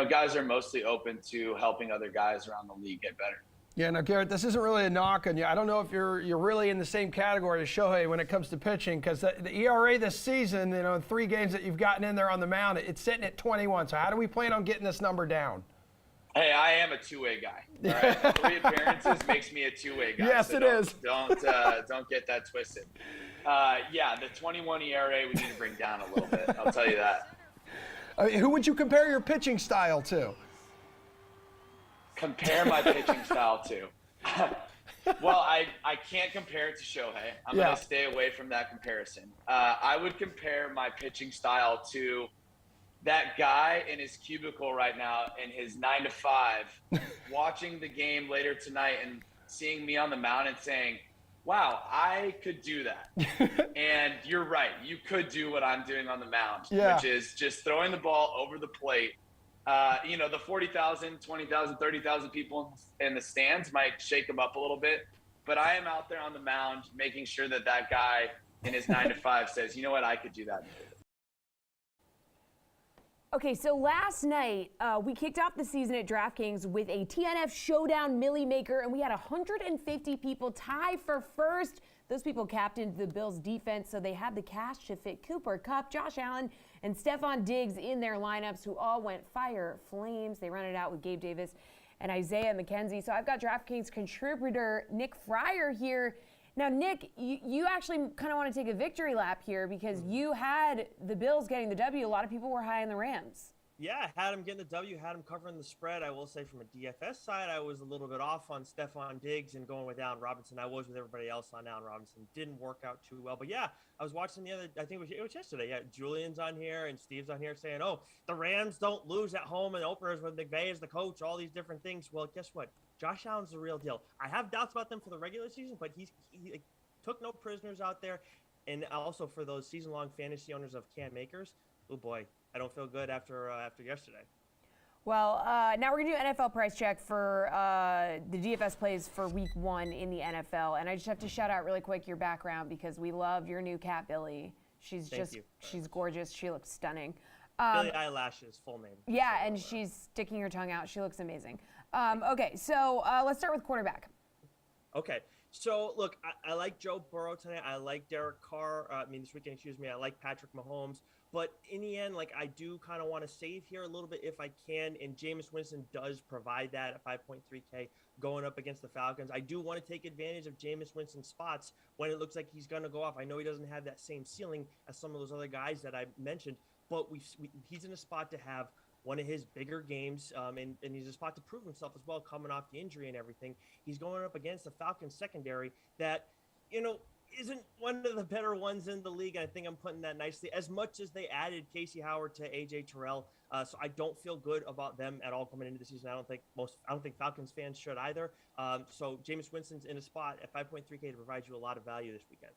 guys are mostly open to helping other guys around the league get better. Yeah, now Garrett, this isn't really a knock on you. I don't know if you're really in the same category as Shohei when it comes to pitching, because the ERA this season, 3 games that you've gotten in there on the mound, it's sitting at 21. So how do we plan on getting this number down? Hey, I am a two-way guy. All right, 3 appearances makes me a two-way guy. Yes, so it is. Don't get that twisted. Yeah, the 21 ERA we need to bring down a little bit. I'll tell you that. Who would you compare your pitching style to? Compare my pitching style to? Well, I can't compare it to Shohei. I'm going to stay away from that comparison. I would compare my pitching style to that guy in his cubicle right now in his 9 to 5, watching the game later tonight and seeing me on the mound and saying, wow, I could do that. And you're right. You could do what I'm doing on the mound, which is just throwing the ball over the plate. The 40,000, 20,000, 30,000 people in the stands might shake them up a little bit, but I am out there on the mound making sure that guy in his 9 to 5 says, you know what, I could do that. Okay, so last night we kicked off the season at DraftKings with a TNF Showdown Millie Maker, and we had 150 people tie for first. Those people captained the Bills' defense, so they had the cash to fit Cooper Kupp, Josh Allen, and Stephon Diggs in their lineups, who all went fire flames. They run it out with Gabe Davis and Isaiah McKenzie. So I've got DraftKings contributor Nick Fryer here. Now, Nick, you actually kind of want to take a victory lap here because you had the Bills getting the W. A lot of people were high on the Rams. Yeah, had him getting the W, had him covering the spread. I will say from a DFS side, I was a little bit off on Stephon Diggs and going with Allen Robinson. I was with everybody else on Allen Robinson. Didn't work out too well. But yeah, I was watching I think it was yesterday. Yeah, Julian's on here and Steve's on here saying, oh, the Rams don't lose at home in openers with McVay as the coach, all these different things. Well, guess what? Josh Allen's the real deal. I have doubts about them for the regular season, but he took no prisoners out there. And also for those season-long fantasy owners of Cam Akers, oh boy, I don't feel good after yesterday. Well, now we're going to do NFL price check for the DFS plays for week 1 in the NFL. And I just have to shout out really quick your background because we love your new cat, Billy. She's she's gorgeous. She looks stunning. Billy Eyelashes, full name. Yeah, and she's sticking her tongue out. She looks amazing. Okay, so let's start with quarterback. Okay. So, look, I like Joe Burrow tonight. I like Derek Carr. This weekend, I like Patrick Mahomes. But in the end, I do kind of want to save here a little bit if I can. And Jameis Winston does provide that at 5.3K going up against the Falcons. I do want to take advantage of Jameis Winston's spots when it looks like he's going to go off. I know he doesn't have that same ceiling as some of those other guys that I mentioned, but he's in a spot to have one of his bigger games, and he's a spot to prove himself as well, coming off the injury and everything. He's going up against the Falcons secondary that, isn't one of the better ones in the league. I think I'm putting that nicely. As much as they added Casey Howard to AJ Terrell, so I don't feel good about them at all coming into the season. I don't think Falcons fans should either. So Jameis Winston's in a spot at 5.3K to provide you a lot of value this weekend.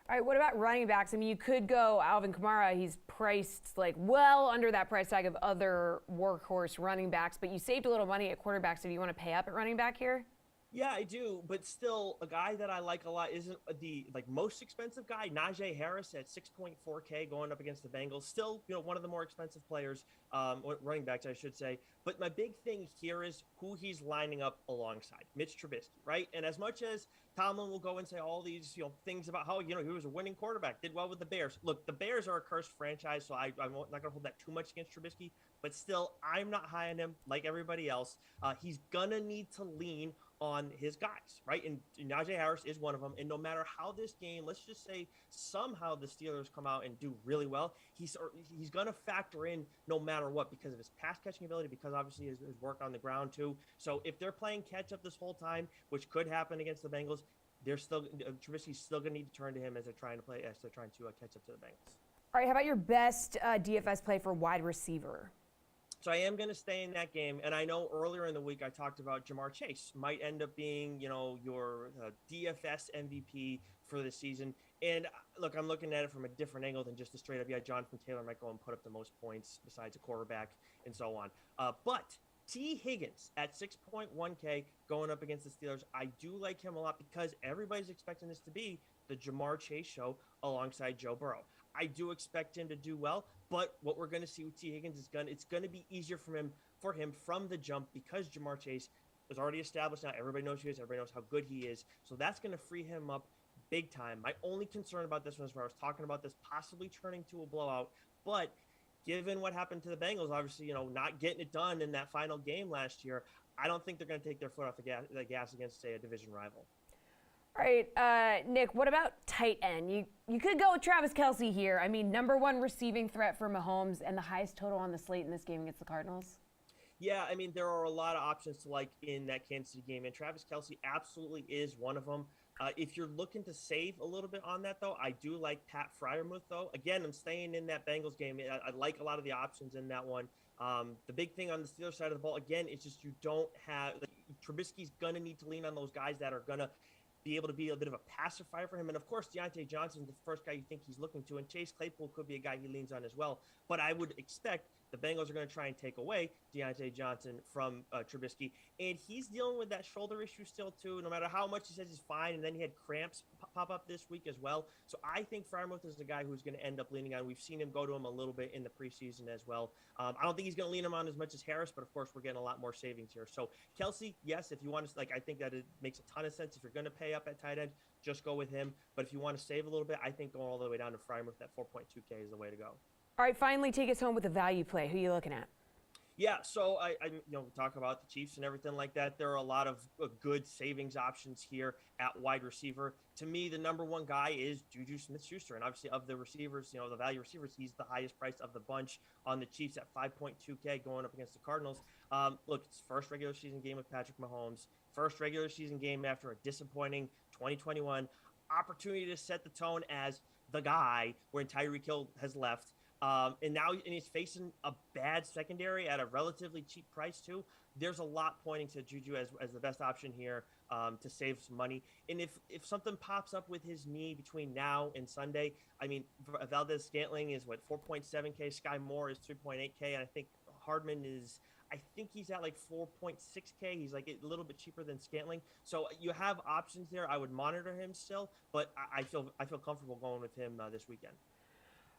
All right, what about running backs? You could go Alvin Kamara. He's priced well under that price tag of other workhorse running backs, but you saved a little money at quarterback, so do you want to pay up at running back here? Yeah, I do, but still, a guy that I like a lot isn't the most expensive guy. Najee Harris at 6.4K going up against the Bengals. Still, one of the more expensive players, running backs, I should say. But my big thing here is who he's lining up alongside. Mitch Trubisky, right? And as much as Tomlin will go and say all these things about how he was a winning quarterback, did well with the Bears. Look, the Bears are a cursed franchise, so I'm not going to hold that too much against Trubisky. But still, I'm not high on him like everybody else. He's gonna need to lean on his guys, right? And Najee Harris is one of them. And no matter how this game, let's just say somehow the Steelers come out and do really well, he's going to factor in no matter what because of his pass catching ability, because obviously his work on the ground too. So if they're playing catch up this whole time, which could happen against the Bengals, Trubisky's still going to need to turn to him as they're trying to catch up to the Bengals. All right, how about your best DFS play for wide receiver? So I am going to stay in that game. And I know earlier in the week I talked about Jamar Chase might end up being, your DFS MVP for the season. And look, I'm looking at it from a different angle than just a straight up, Jonathan Taylor might go and put up the most points besides a quarterback and so on. But T. Higgins at 6.1K going up against the Steelers. I do like him a lot because everybody's expecting this to be the Jamar Chase show alongside Joe Burrow. I do expect him to do well, but what we're going to see with T. Higgins is it's going to be easier for him from the jump because Jamar Chase is already established now. Everybody knows who he is. Everybody knows how good he is. So that's going to free him up big time. My only concern about this one is where I was talking about this possibly turning to a blowout, but given what happened to the Bengals, obviously, not getting it done in that final game last year, I don't think they're going to take their foot off the gas against, say, a division rival. All right, Nick, what about tight end? You could go with Travis Kelce here. I mean, #1 receiving threat for Mahomes and the highest total on the slate in this game against the Cardinals. Yeah, I mean, there are a lot of options to like in that Kansas City game, and Travis Kelce absolutely is one of them. If you're looking to save a little bit on that, though, I do like Pat Freiermuth, though. Again, I'm staying in that Bengals game. I like a lot of the options in that one. The big thing on the Steelers side of the ball, again, is just you don't have Trubisky's going to need to lean on those guys that are going to be able to be a bit of a pacifier for him. And, of course, Deontay Johnson's the first guy you think he's looking to, and Chase Claypool could be a guy he leans on as well. But I would expect the Bengals are going to try and take away Deontay Johnson from Trubisky. And he's dealing with that shoulder issue still, too, no matter how much he says he's fine. And then he had cramps pop up this week as well. So I think Freiermuth is the guy who's going to end up leaning on. We've seen him go to him a little bit in the preseason as well. I don't think he's going to lean him on as much as Harris, but, of course, we're getting a lot more savings here. So Kelce, yes, if you want to, I think that it makes a ton of sense. If you're going to pay up at tight end, just go with him. But if you want to save a little bit, I think going all the way down to Freiermuth at 4.2K is the way to go. All right, finally, take us home with a value play. Who are you looking at? Yeah, so I talk about the Chiefs and everything like that. There are a lot of good savings options here at wide receiver. To me, the #1 guy is Juju Smith-Schuster, and obviously of the receivers, the value receivers, he's the highest priced of the bunch on the Chiefs at 5.2K going up against the Cardinals. Look, it's first regular season game with Patrick Mahomes, first regular season game after a disappointing 2021, opportunity to set the tone as the guy when Tyreek Hill has left. And he's facing a bad secondary at a relatively cheap price too. There's a lot pointing to Juju as the best option here to save some money. And if something pops up with his knee between now and Sunday, I mean, Valdez-Scantling is 4.7K, Sky Moore is 3.8K, and I think Hardman is, I think he's at 4.6K. He's a little bit cheaper than Scantling. So you have options there. I would monitor him still, but I feel comfortable going with him this weekend.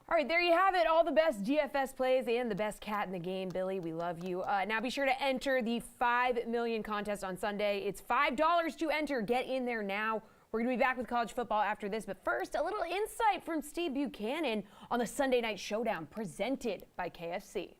All right, there you have it. All the best DFS plays and the best cat in the game. Billy, we love you. Now be sure to enter the $5 million contest on Sunday. It's $5 to enter. Get in there now. We're going to be back with college football after this. But first, a little insight from Steve Buchanan on the Sunday Night Showdown presented by KFC.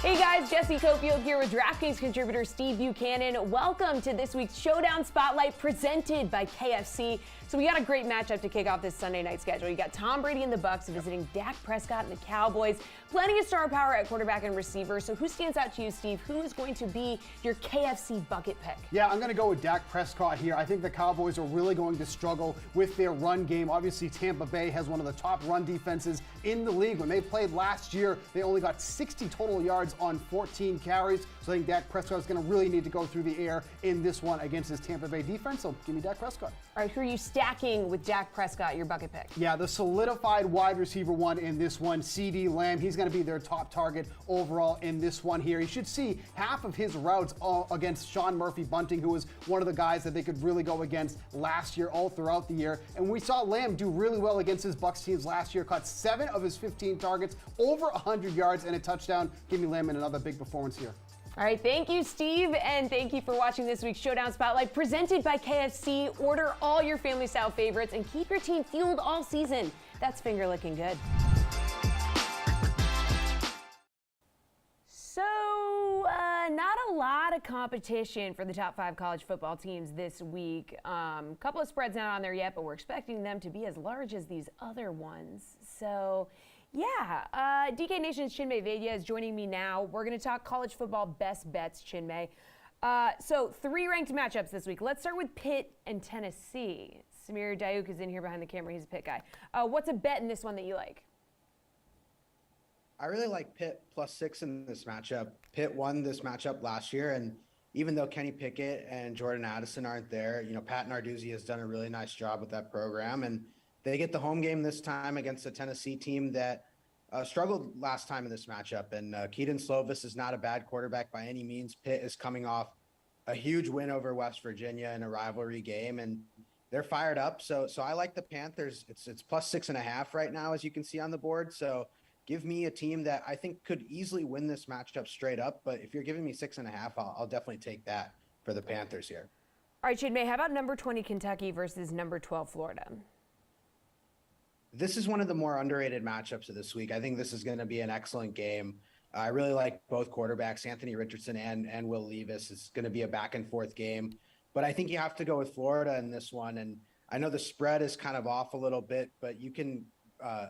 Hey guys, Jesse Cofield here with DraftKings contributor Steve Buchanan. Welcome to this week's Showdown Spotlight presented by KFC. So we got a great matchup to kick off this Sunday night schedule. You got Tom Brady and the Bucs visiting Dak Prescott and the Cowboys. Plenty of star power at quarterback and receiver. So who stands out to you, Steve? Who is going to be your KFC bucket pick? Yeah, I'm going to go with Dak Prescott here. I think the Cowboys are really going to struggle with their run game. Obviously, Tampa Bay has one of the top run defenses in the league. When they played last year, they only got 60 total yards on 14 carries. So I think Dak Prescott is going to really need to go through the air in this one against his Tampa Bay defense. So give me Dak Prescott. All right, who are you stacking with Dak Prescott, your bucket pick? Yeah, the solidified wide receiver one in this one, CeeDee Lamb. He's going to be their top target overall in this one here. He should see half of his routes against Sean Murphy-Bunting, who was one of the guys that they could really go against last year, all throughout the year. And we saw Lamb do really well against his Bucs teams last year, caught 7 of his 15 targets, over 100 yards and a touchdown. Give me Lamb in another big performance here. All right, thank you, Steve, and thank you for watching this week's Showdown Spotlight presented by KFC. Order all your family-style favorites and keep your team fueled all season. That's finger licking good. So, not a lot of competition for the top 5 college football teams this week. Couple of spreads not on there yet, but we're expecting them to be as large as these other ones. So, yeah, DK Nation's Chinmay Vaidya is joining me now. We're going to talk college football best bets, Chinmay. So 3 ranked matchups this week. Let's start with Pitt and Tennessee. Samir Dayouk is in here behind the camera. He's a Pitt guy. What's a bet in this one that you like? I really like Pitt +6 in this matchup. Pitt won this matchup last year, and even though Kenny Pickett and Jordan Addison aren't there, Pat Narduzzi has done a really nice job with that program, and they get the home game this time against a Tennessee team that struggled last time in this matchup. And Keaton Slovis is not a bad quarterback by any means. Pitt is coming off a huge win over West Virginia in a rivalry game, and they're fired up. So I like the Panthers. It's plus 6.5 right now, as you can see on the board. So give me a team that I think could easily win this matchup straight up. But if you're giving me 6.5, I'll definitely take that for the Panthers here. All right, Chinmay, how about number 20 Kentucky versus number 12 Florida? This is one of the more underrated matchups of this week. I think this is going to be an excellent game. I really like both quarterbacks, Anthony Richardson and Will Levis. It's going to be a back and forth game, but I think you have to go with Florida in this one. And I know the spread is kind of off a little bit, but you can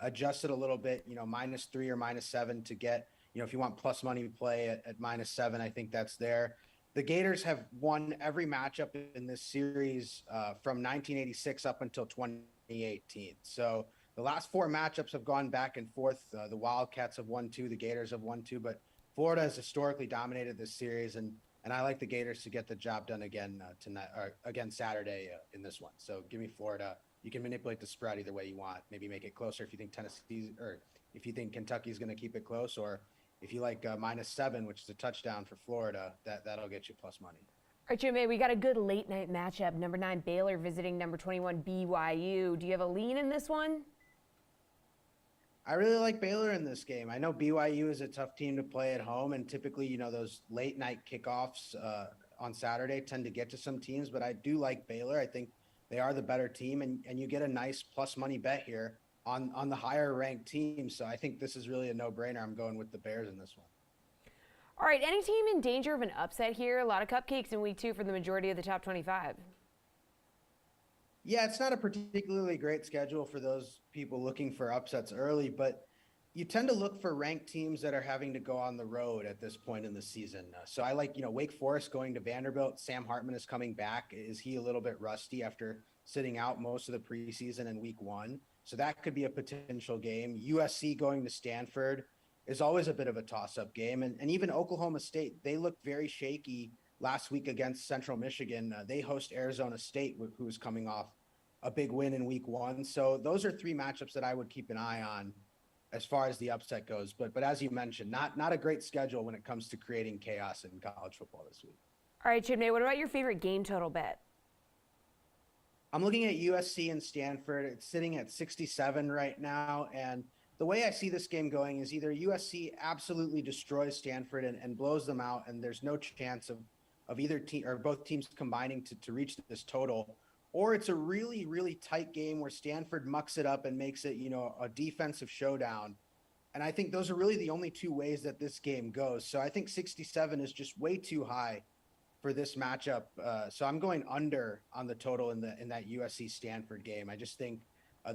adjust it a little bit, -3 or -7 to get, if you want plus money play at -7, I think that's there. The Gators have won every matchup in this series from 1986 up until 2018. So the last 4 matchups have gone back and forth. The Wildcats have won 2, the Gators have won 2, but Florida has historically dominated this series, and I like the Gators to get the job done again tonight, or again Saturday in this one. So give me Florida. You can manipulate the spread either way you want. Maybe make it closer if you think Tennessee, or if you think Kentucky's going to keep it close, or if you like -7, which is a touchdown for Florida, that'll get you plus money. All right, Jimmy, we got a good late night matchup. Number 9 Baylor visiting number 21 BYU. Do you have a lean in this one? I really like Baylor in this game. I know BYU is a tough team to play at home, and typically, those late night kickoffs on Saturday tend to get to some teams, but I do like Baylor. I think they are the better team, and you get a nice plus money bet here on the higher ranked team. So I think this is really a no-brainer. I'm going with the Bears in this one. All right, any team in danger of an upset here? A lot of cupcakes in week 2 for the majority of the top 25. Yeah, it's not a particularly great schedule for those people looking for upsets early, but you tend to look for ranked teams that are having to go on the road at this point in the season. So I like, Wake Forest going to Vanderbilt. Sam Hartman is coming back. Is he a little bit rusty after sitting out most of the preseason in week 1? So that could be a potential game. USC going to Stanford is always a bit of a toss-up game. And even Oklahoma State, they looked very shaky last week against Central Michigan. They host Arizona State, who's coming off a big win in week 1. So those are 3 matchups that I would keep an eye on as far as the upset goes. But as you mentioned, not a great schedule when it comes to creating chaos in college football this week. All right, Chimney, what about your favorite game total bet? I'm looking at USC and Stanford. It's sitting at 67 right now. And the way I see this game going is either USC absolutely destroys Stanford and blows them out, and there's no chance of either team or both teams combining to reach this total, or it's a really, really tight game where Stanford mucks it up and makes it, a defensive showdown. And I think those are really the only 2 ways that this game goes. So I think 67 is just way too high for this matchup. So I'm going under on the total in that USC Stanford game. I just think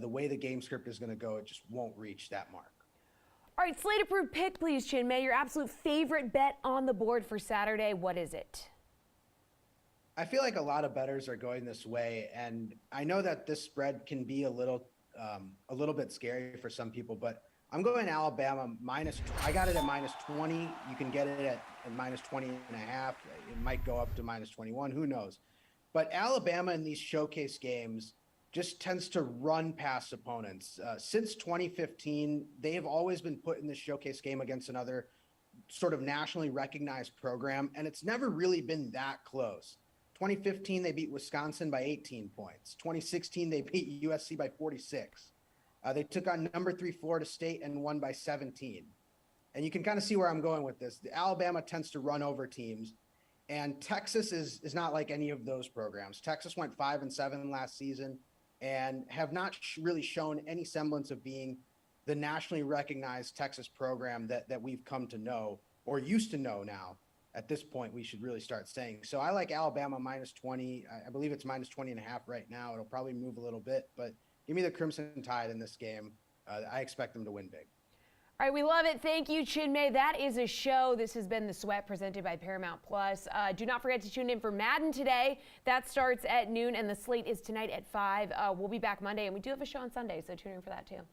the way the game script is going to go, it just won't reach that mark. All right, slate approved pick, please, Chinmay. Your absolute favorite bet on the board for Saturday. What is it? I feel like a lot of bettors are going this way, and I know that this spread can be a little bit scary for some people, but I'm going Alabama minus. I got it at -20. You can get it at -20.5. It might go up to -21. Who knows? But Alabama in these showcase games just tends to run past opponents. Since 2015, they have always been put in the showcase game against another sort of nationally recognized program, and it's never really been that close. 2015, they beat Wisconsin by 18 points. 2016, they beat USC by 46. They took on number 3 Florida State and won by 17. And you can kind of see where I'm going with this. The Alabama tends to run over teams, and Texas is not like any of those programs. Texas went 5-7 last season and have not really shown any semblance of being the nationally recognized Texas program that we've come to know, or used to know now. At this point, we should really start saying. So I like Alabama -20. I believe it's -20.5 right now. It'll probably move a little bit, but give me the Crimson Tide in this game. I expect them to win big. All right, we love it. Thank you, Chinmay. That is a show. This has been The Sweat presented by Paramount Plus. Do not forget to tune in for Madden today. That starts at noon, and the slate is tonight at 5. We'll be back Monday, and we do have a show on Sunday, so tune in for that too.